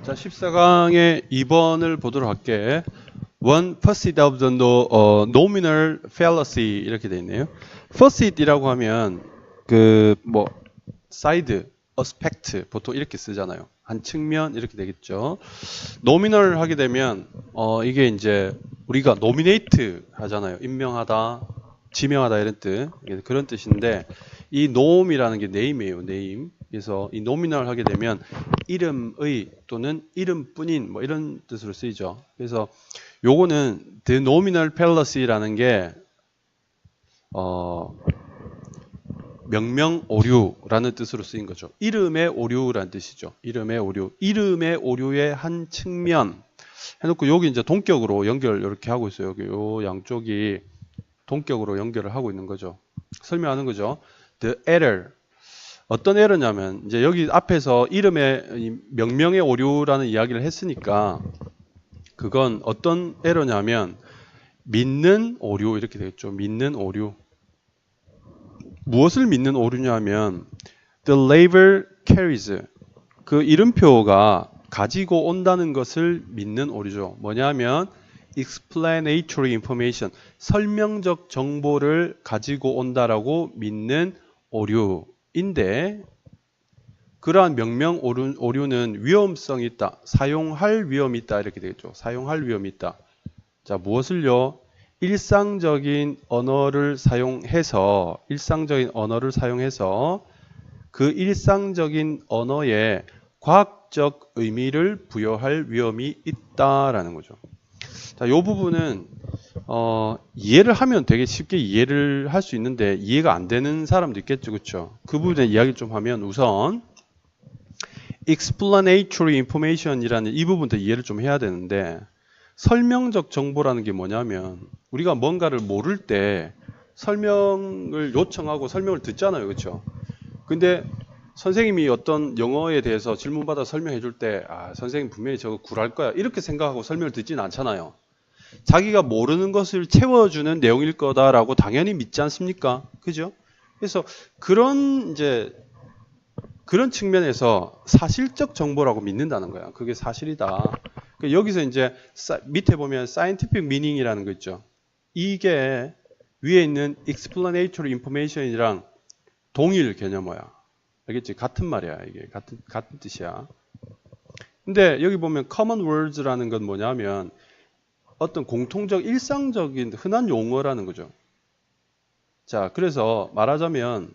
자, 14강의 2번을 보도록 할게. One facet of the nominal fallacy 이렇게 되어 있네요. facet이라고 하면 side, aspect 보통 이렇게 쓰잖아요. 한 측면 이렇게 되겠죠. nominal 하게 되면 이게 이제 우리가 nominate 하잖아요. 임명하다, 지명하다 이런 뜻. 그런 뜻인데 이 nome이라는 게 name이에요. name. 그래서 이 nominal 하게 되면 이름의 또는 이름뿐인 뭐 이런 뜻으로 쓰이죠. 그래서 요거는 the nominal fallacy라는 게 명명 오류라는 뜻으로 쓰인 거죠. 이름의 오류라는 뜻이죠. 이름의 오류. 이름의 오류의 한 측면 해놓고 여기 이제 동격으로 연결 이렇게 하고 있어요. 여기 요 양쪽이 동격으로 연결을 하고 있는 거죠. 설명하는 거죠. The error. 어떤 에러냐면 이제 여기 앞에서 이름의 명명의 오류라는 이야기를 했으니까 그건 어떤 에러냐면 믿는 오류 이렇게 되겠죠. 믿는 오류. 무엇을 믿는 오류냐면 the label carries 그 이름표가 가지고 온다는 것을 믿는 오류죠. 뭐냐면 explanatory information 설명적 정보를 가지고 온다라고 믿는 오류인데 그러한 명명 오류는 위험성이 있다. 사용할 위험이 있다. 이렇게 되겠죠. 사용할 위험이 있다. 자, 무엇을요? 일상적인 언어를 사용해서 그 일상적인 언어에 과학적 의미를 부여할 위험이 있다라는 거죠. 자, 이 부분은 이해를 하면 되게 쉽게 이해를 할 수 있는데 이해가 안 되는 사람도 있겠죠, 그렇죠? 그 부분에 이야기를 좀 하면 우선 explanatory information이라는 이 부분도 이해를 좀 해야 되는데 설명적 정보라는 게 뭐냐면 우리가 뭔가를 모를 때 설명을 요청하고 설명을 듣잖아요, 그렇죠? 근데 선생님이 어떤 영어에 대해서 질문받아 설명해 줄 때 선생님 분명히 저거 굴할 거야 이렇게 생각하고 설명을 듣지는 않잖아요. 자기가 모르는 것을 채워주는 내용일 거다라고 당연히 믿지 않습니까? 그죠? 그래서 그런 측면에서 사실적 정보라고 믿는다는 거야. 그게 사실이다. 여기서 이제 밑에 보면 scientific meaning이라는 거 있죠. 이게 위에 있는 explanatory information이랑 동일 개념어야. 알겠지? 같은 말이야. 이게 같은 뜻이야. 근데 여기 보면 common words라는 건 뭐냐면 어떤 공통적 일상적인 흔한 용어라는 거죠. 자, 그래서 말하자면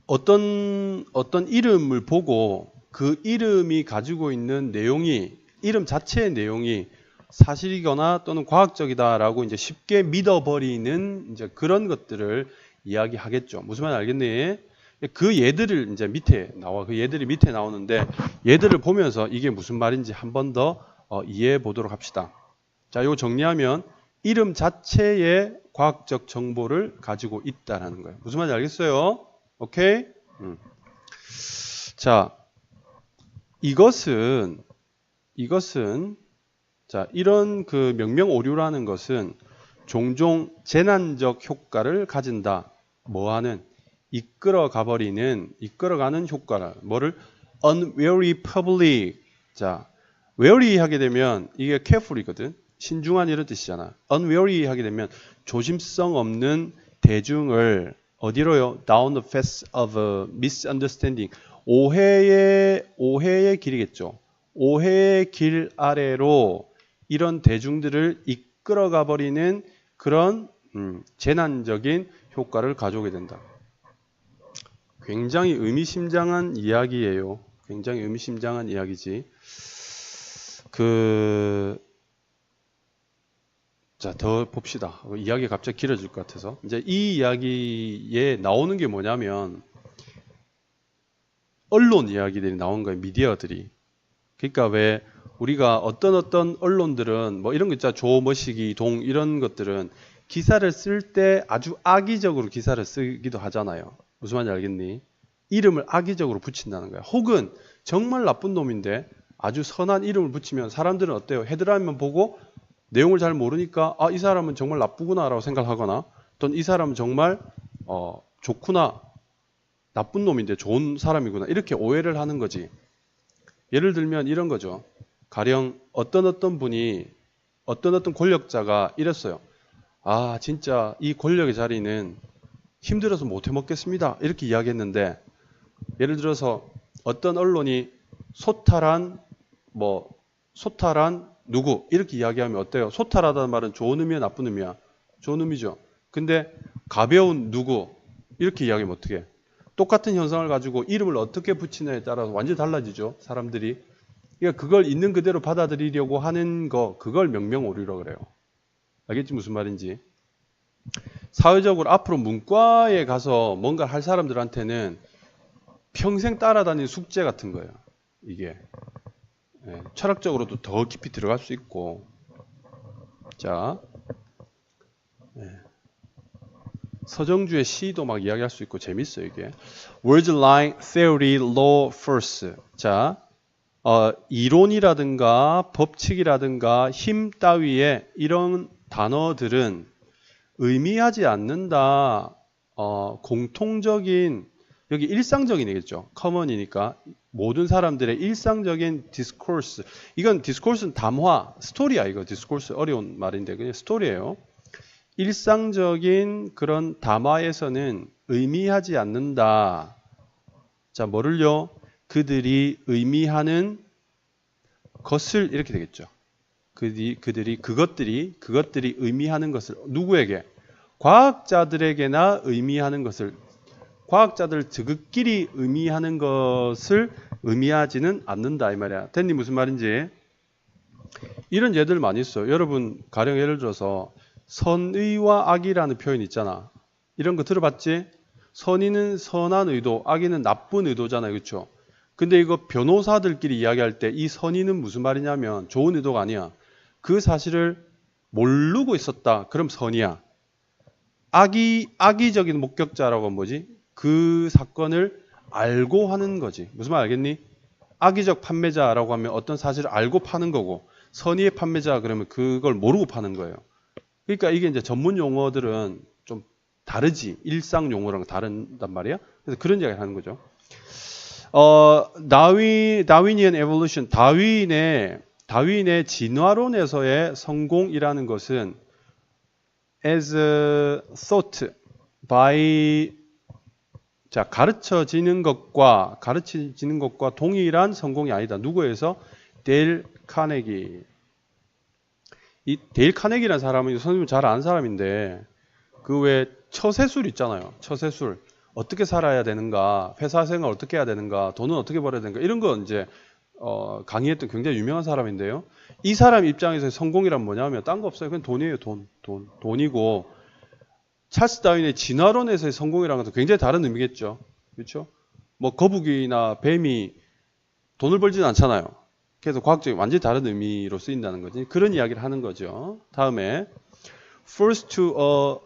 어떤 이름을 보고 그 이름이 가지고 있는 내용이 이름 자체의 내용이 사실이거나 또는 과학적이다라고 이제 쉽게 믿어버리는 이제 그런 것들을 이야기하겠죠. 무슨 말인지 알겠니? 그 예들을 이제 밑에 나와. 그 예들이 밑에 나오는데 얘들을 보면서 이게 무슨 말인지 한 번 더 이해해 보도록 합시다. 자, 이거 정리하면 이름 자체의 과학적 정보를 가지고 있다라는 거예요. 무슨 말인지 알겠어요? 오케이? 자, 이것은 자, 이런 그 명명 오류라는 것은 종종 재난적 효과를 가진다. 뭐하는? 이끌어가는 효과라. 뭐를? unwary public. 자, wary 하게 되면 이게 careful이거든. 신중한 이런 뜻이잖아. unwary 하게 되면 조심성 없는 대중을 어디로요? down the path of misunderstanding. 오해의 길이겠죠. 오해의 길 아래로 이런 대중들을 이끌어가 버리는 그런 재난적인 효과를 가져오게 된다. 굉장히 의미심장한 이야기예요. 굉장히 의미심장한 이야기지. 자, 더 봅시다. 이야기가 갑자기 길어질 것 같아서. 이제 이 이야기에 나오는 게 뭐냐면 언론 이야기들이 나온 거예요. 미디어들이. 그러니까 왜 우리가 어떤 언론들은 뭐 이런 거 있잖아. 조머시기, 동 이런 것들은 기사를 쓸 때 아주 악의적으로 기사를 쓰기도 하잖아요. 무슨 말인지 알겠니? 이름을 악의적으로 붙인다는 거야. 혹은 정말 나쁜 놈인데 아주 선한 이름을 붙이면 사람들은 어때요? 헤드라인만 보고 내용을 잘 모르니까 이 사람은 정말 나쁘구나 라고 생각하거나 또는 이 사람은 정말 좋구나, 나쁜 놈인데 좋은 사람이구나 이렇게 오해를 하는 거지. 예를 들면 이런 거죠. 가령 어떤 분이 어떤 권력자가 이랬어요. 아, 진짜 이 권력의 자리는 힘들어서 못 해먹겠습니다. 이렇게 이야기했는데, 예를 들어서 어떤 언론이 소탈한 누구 이렇게 이야기하면 어때요? 소탈하다는 말은 좋은 의미야 나쁜 의미야? 좋은 의미죠. 근데 가벼운 누구 이렇게 이야기하면 어떻게 해? 똑같은 현상을 가지고 이름을 어떻게 붙이냐에 따라서 완전히 달라지죠. 사람들이. 그러니까 그걸 있는 그대로 받아들이려고 하는 거, 그걸 명명오류라고 그래요. 알겠지 무슨 말인지? 사회적으로 앞으로 문과에 가서 뭔가 할 사람들한테는 평생 따라다니는 숙제 같은 거예요. 이게. 예, 철학적으로도 더 깊이 들어갈 수 있고. 자, 예. 서정주의 시도 막 이야기할 수 있고 재밌어요 이게. Words like theory, law, force. 자, 이론이라든가 법칙이라든가 힘 따위의 이런 단어들은 의미하지 않는다. 공통적인 여기 일상적인이겠죠. 커먼이니까 모든 사람들의 일상적인 디스코스. 이건 디스코스는 담화, 스토리야 이거. 디스코스 어려운 말인데 그냥 스토리예요. 일상적인 그런 담화에서는 의미하지 않는다. 자, 뭐를요? 그들이 의미하는 것을 이렇게 되겠죠. 그것들이 의미하는 것을 누구에게? 과학자들에게나 의미하는 것을 과학자들 저것끼리 의미하는 것을 의미하지는 않는다 이 말이야. 됐니 무슨 말인지? 이런 예들 많이 있어요. 여러분 가령 예를 들어서 선의와 악이라는 표현 있잖아. 이런 거 들어봤지? 선의는 선한 의도, 악의는 나쁜 의도잖아요. 그렇죠? 근데 이거 변호사들끼리 이야기할 때 이 선의는 무슨 말이냐면 좋은 의도가 아니야. 그 사실을 모르고 있었다. 그럼 선의야. 악의적인 목격자라고 하면 뭐지? 그 사건을 알고 하는 거지. 무슨 말 알겠니? 악의적 판매자라고 하면 어떤 사실을 알고 파는 거고, 선의의 판매자 그러면 그걸 모르고 파는 거예요. 그러니까 이게 이제 전문 용어들은 좀 다르지. 일상 용어랑 다른단 말이야. 그래서 그런 이야기를 하는 거죠. 다윈이언 에볼루션, 다윈의 진화론에서의 성공이라는 것은 as thought by 가르쳐지는 것과 동일한 성공이 아니다. 누구에서? 데일 카네기. 이 데일 카네기라는 사람은 선생님 잘 아는 사람인데 그 외에 처세술 있잖아요. 처세술. 어떻게 살아야 되는가, 회사 생활 어떻게 해야 되는가, 돈은 어떻게 벌어야 되는가 이런 거 이제 강의했던 굉장히 유명한 사람인데요. 이 사람 입장에서 성공이란 뭐냐면 딴 거 없어요. 그냥 돈이에요. 돈이고 찰스 다윈의 진화론에서의 성공이라는 것도 굉장히 다른 의미겠죠. 그렇죠? 뭐 거북이나 뱀이 돈을 벌지는 않잖아요. 그래서 과학적인 완전히 다른 의미로 쓰인다는 거지. 그런 이야기를 하는 거죠. 다음에 first to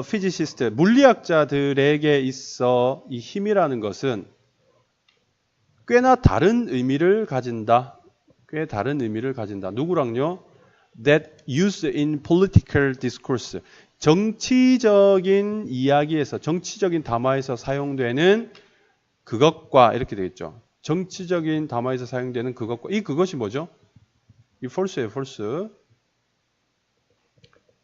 physicist, 물리학자들에게 있어 이 힘이라는 것은 꽤나 다른 의미를 가진다. 꽤 다른 의미를 가진다. 누구랑요? That used in political discourse. 정치적인 이야기에서, 정치적인 담화에서 사용되는 그것과 이렇게 되겠죠. 정치적인 담화에서 사용되는 그것과 이 그것이 뭐죠? 이 false예요, false.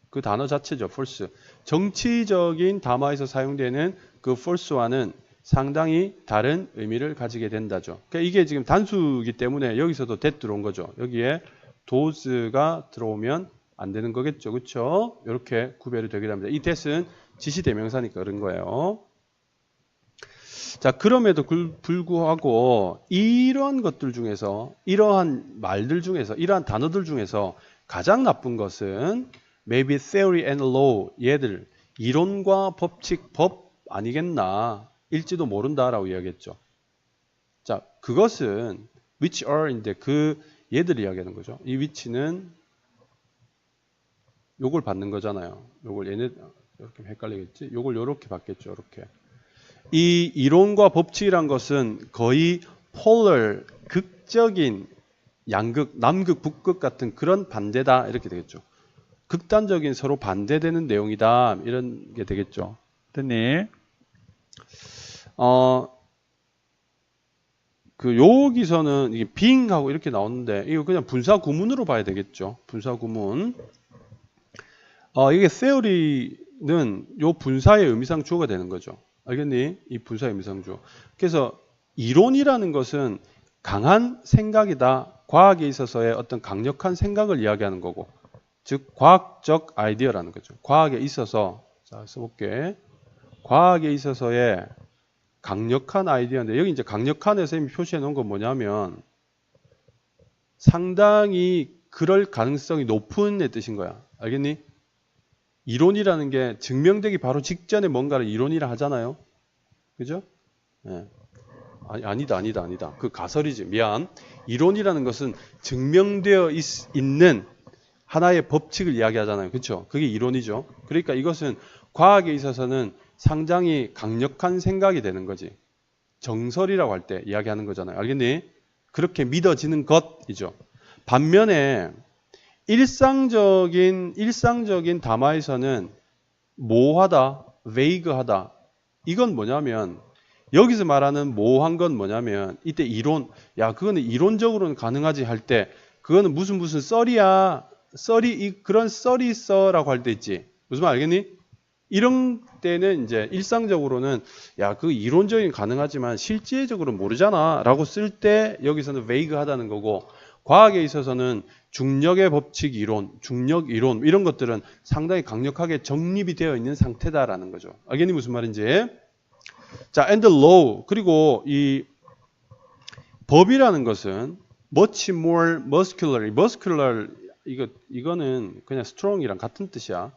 그 단어 자체죠, false. 정치적인 담화에서 사용되는 그 false와는 상당히 다른 의미를 가지게 된다죠. 그러니까 이게 지금 단수이기 때문에 여기서도 that 들어온 거죠. 여기에 does가 들어오면 안 되는 거겠죠. 그렇죠? 이렇게 구별이 되게 됩니다. 이 that은 지시대명사니까 그런 거예요. 자, 그럼에도 불구하고 이러한 것들 중에서, 이러한 말들 중에서, 이러한 단어들 중에서 가장 나쁜 것은 maybe theory and law, 얘들 이론과 법칙, 법 아니겠나 일지도 모른다라고 이야기했죠. 자, 그것은 which are인데 그 얘들 이야기하는 거죠. 이 which는 요걸 받는 거잖아요. 요걸 얘네 이렇게 헷갈리겠지? 요걸 요렇게 받겠죠. 이렇게. 이 이론과 법칙이란 것은 거의 polar, 극적인 양극, 남극, 북극 같은 그런 반대다 이렇게 되겠죠. 극단적인 서로 반대되는 내용이다 이런 게 되겠죠. 됐니? 여기서는 이게 being하고 이렇게 나오는데 이거 그냥 분사 구문으로 봐야 되겠죠. 분사 구문. 이게 theory는 요 분사의 의미상 주어가 되는 거죠. 알겠니? 이 분사의 의미상 주어. 그래서 이론이라는 것은 강한 생각이다. 과학에 있어서의 어떤 강력한 생각을 이야기하는 거고, 즉 과학적 아이디어라는 거죠. 과학에 있어서, 자 써볼게. 과학에 있어서의 강력한 아이디어인데, 여기 이제 강력한 선생님이 표시해 놓은 건 뭐냐면 상당히 그럴 가능성이 높은 의 뜻인 거야. 알겠니? 이론이라는 게 증명되기 바로 직전에 뭔가를 이론이라 하잖아요. 그죠? 네. 아니다. 그 가설이지. 미안. 이론이라는 것은 증명되어 있는 하나의 법칙을 이야기하잖아요. 그렇죠? 그게 이론이죠. 그러니까 이것은 과학에 있어서는 상당히 강력한 생각이 되는 거지. 정설이라고 할 때 이야기하는 거잖아요. 알겠니? 그렇게 믿어지는 것이죠. 반면에 일상적인 담화에서는 모호하다, vague하다. 이건 뭐냐면 여기서 말하는 모호한 건 뭐냐면 이때 이론, 야 그거는 이론적으로는 가능하지 할 때 그거는 무슨 썰이야, 그런 썰이 있어라고 할 때 있지. 무슨 말 알겠니? 이런 때는 이제 일상적으로는 야 그 이론적인 가능하지만 실제적으로는 모르잖아 라고 쓸 때 여기서는 vague하다는 거고, 과학에 있어서는 중력의 법칙 이론, 중력 이론 이런 것들은 상당히 강력하게 정립이 되어 있는 상태다라는 거죠. 알겠니 무슨 말인지? 자, and the law. 그리고 이 법이라는 것은 much more muscular. muscular 이거는 그냥 strong이랑 같은 뜻이야.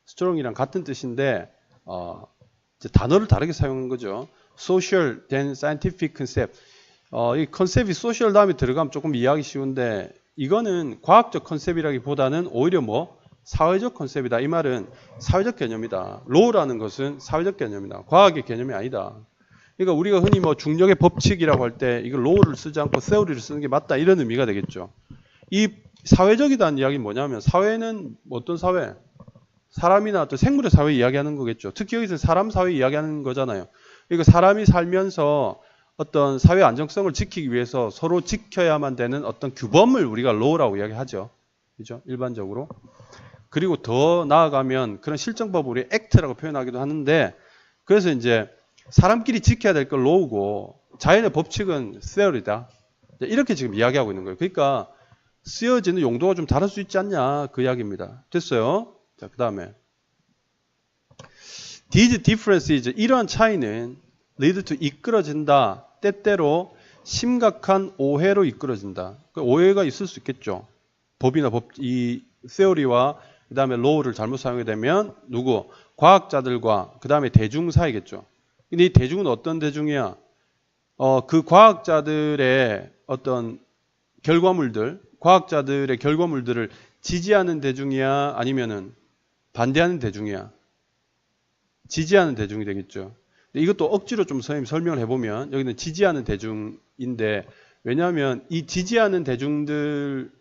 strong이랑 같은 뜻인데 이제 단어를 다르게 사용한 거죠. social than scientific concept. 이 컨셉이 social 다음에 들어가면 조금 이해하기 쉬운데 이거는 과학적 컨셉이라기보다는 오히려 사회적 컨셉이다. 이 말은 사회적 개념이다. law라는 것은 사회적 개념이다. 과학의 개념이 아니다. 그러니까 우리가 흔히 중력의 법칙이라고 할 때 이거 law를 쓰지 않고 theory를 쓰는 게 맞다. 이런 의미가 되겠죠. 이 사회적이라는 이야기는 뭐냐면 사회는 어떤 사회? 사람이나 또 생물의 사회 이야기하는 거겠죠. 특히 여기서 사람 사회 이야기하는 거잖아요. 그러니까 사람이 살면서 어떤 사회 안정성을 지키기 위해서 서로 지켜야만 되는 어떤 규범을 우리가 law라고 이야기하죠. 그죠? 일반적으로. 그리고 더 나아가면 그런 실정법을 우리 act라고 표현하기도 하는데, 그래서 이제 사람끼리 지켜야 될 걸 law고 자연의 법칙은 theory다. 이렇게 지금 이야기하고 있는 거예요. 그러니까 쓰여지는 용도가 좀 다를 수 있지 않냐 그 이야기입니다. 됐어요? 자, 그 다음에 These differences, 이러한 차이는 lead to 이끌어진다. 때때로 심각한 오해로 이끌어진다. 오해가 있을 수 있겠죠. 법이나 이 theory와 그 다음에 law를 잘못 사용하게 되면 과학자들과 그 다음에 대중 사이겠죠. 근데 이 대중은 어떤 대중이야? 그 과학자들의 어떤 과학자들의 결과물들을 지지하는 대중이야? 아니면은 반대하는 대중이야? 지지하는 대중이 되겠죠. 이것도 억지로 좀 선생님 설명을 해보면 여기는 지지하는 대중인데, 왜냐하면 이 지지하는 대중들,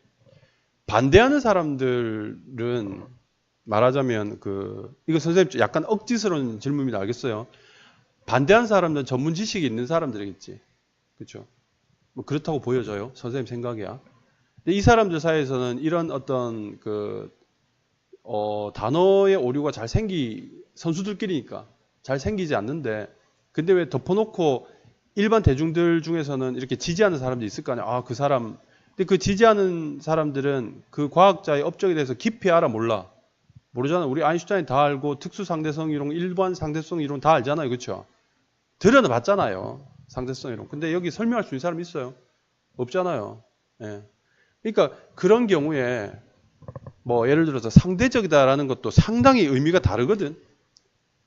반대하는 사람들은 말하자면 이거 선생님 약간 억지스러운 질문입니다. 알겠어요? 반대하는 사람들은 전문 지식이 있는 사람들이겠지. 그렇죠? 그렇다고 보여져요. 선생님 생각이야. 근데 이 사람들 사이에서는 이런 어떤 단어의 오류가 선수들끼리니까 잘 생기지 않는데, 근데 왜 덮어놓고 일반 대중들 중에서는 이렇게 지지하는 사람들이 있을 거 아니야. 그 사람. 근데 그 지지하는 사람들은 그 과학자의 업적에 대해서 깊이 알아 몰라. 모르잖아. 우리 아인슈타인 다 알고 특수상대성 이론, 일반 상대성 이론 다 알잖아요. 그렇죠? 들어는 봤잖아요. 상대성 이론. 근데 여기 설명할 수 있는 사람이 있어요? 없잖아요. 예. 그러니까 그런 경우에 예를 들어서 상대적이다라는 것도 상당히 의미가 다르거든.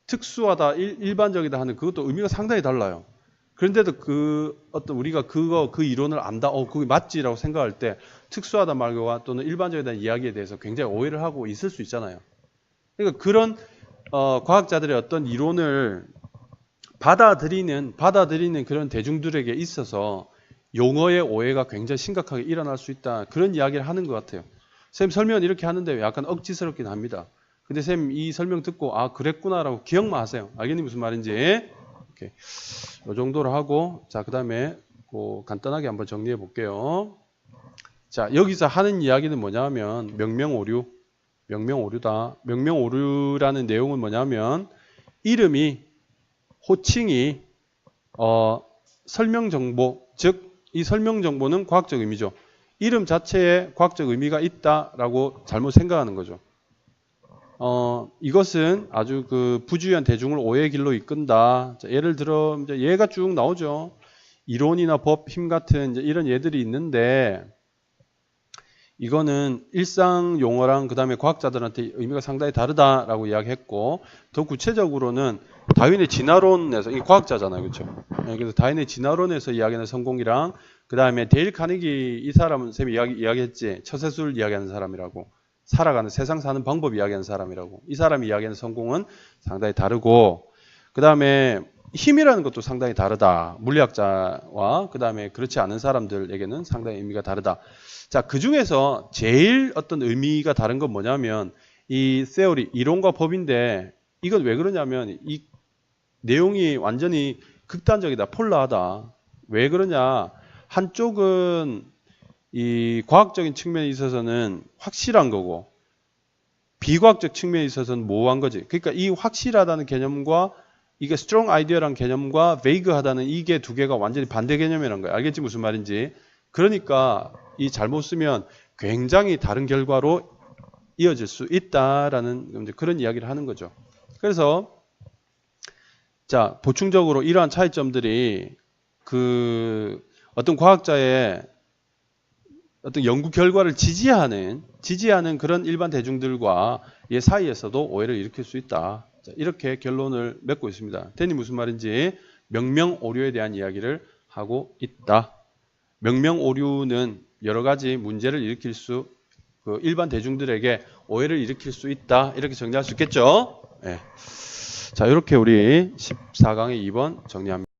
특수하다, 일반적이다 하는 그것도 의미가 상당히 달라요. 그런데도 우리가 그 이론을 안다, 그게 맞지라고 생각할 때 특수하다 말과 또는 일반적이다는 이야기에 대해서 굉장히 오해를 하고 있을 수 있잖아요. 그러니까 그런 과학자들의 어떤 이론을 받아들이는 그런 대중들에게 있어서 용어의 오해가 굉장히 심각하게 일어날 수 있다. 그런 이야기를 하는 것 같아요. 선생님 설명은 이렇게 하는데 약간 억지스럽긴 합니다. 근데 선생님 이 설명 듣고 그랬구나라고 기억만 하세요. 알겠니 무슨 말인지? 오케이. 이 정도로 하고, 자, 그 다음에 간단하게 한번 정리해 볼게요. 자, 여기서 하는 이야기는 뭐냐면 명명오류다. 명명오류라는 내용은 뭐냐면 이름이 호칭이 설명정보, 즉 이 설명정보는 과학적 의미죠. 이름 자체에 과학적 의미가 있다라고 잘못 생각하는 거죠. 이것은 아주 그 부주의한 대중을 오해의 길로 이끈다. 자, 예를 들어 이제 예가 쭉 나오죠. 이론이나 법, 힘 같은 이제 이런 예들이 있는데 이거는 일상 용어랑 그 다음에 과학자들한테 의미가 상당히 다르다라고 이야기했고 더 구체적으로는 다윈의 진화론에서 이 과학자잖아요, 그렇죠? 그래서 다윈의 진화론에서 이야기하는 성공이랑 그 다음에 데일 카네기 이 사람은 쌤이 이야기했지 처세술 이야기하는 사람이라고 살아가는 세상 사는 방법 이야기하는 사람이라고 이 사람이 이야기하는 성공은 상당히 다르고 그 다음에 힘이라는 것도 상당히 다르다. 물리학자와 그 다음에 그렇지 않은 사람들에게는 상당히 의미가 다르다. 자, 그 중에서 제일 어떤 의미가 다른 건 뭐냐면 이 세오리, 이론과 법인데 이건 왜 그러냐면 이 내용이 완전히 극단적이다, 폴라하다. 왜 그러냐? 한쪽은 이 과학적인 측면에 있어서는 확실한 거고 비과학적 측면에 있어서는 모호한 거지. 그러니까 이 확실하다는 개념과 이게 strong idea라는 개념과 vague하다는 이게 두 개가 완전히 반대 개념이라는 거야. 알겠지 무슨 말인지? 그러니까 이 잘못 쓰면 굉장히 다른 결과로 이어질 수 있다라는 그런 이야기를 하는 거죠. 그래서 자, 보충적으로 이러한 차이점들이 그 어떤 과학자의 어떤 연구 결과를 지지하는 그런 일반 대중들과 얘 사이에서도 오해를 일으킬 수 있다. 자, 이렇게 결론을 맺고 있습니다. 대니 무슨 말인지 명명오류에 대한 이야기를 하고 있다. 명명오류는 여러 가지 문제를 일으킬 수, 그 일반 대중들에게 오해를 일으킬 수 있다. 이렇게 정리할 수 있겠죠? 네. 자, 이렇게 우리 14강의 2번 정리합니다.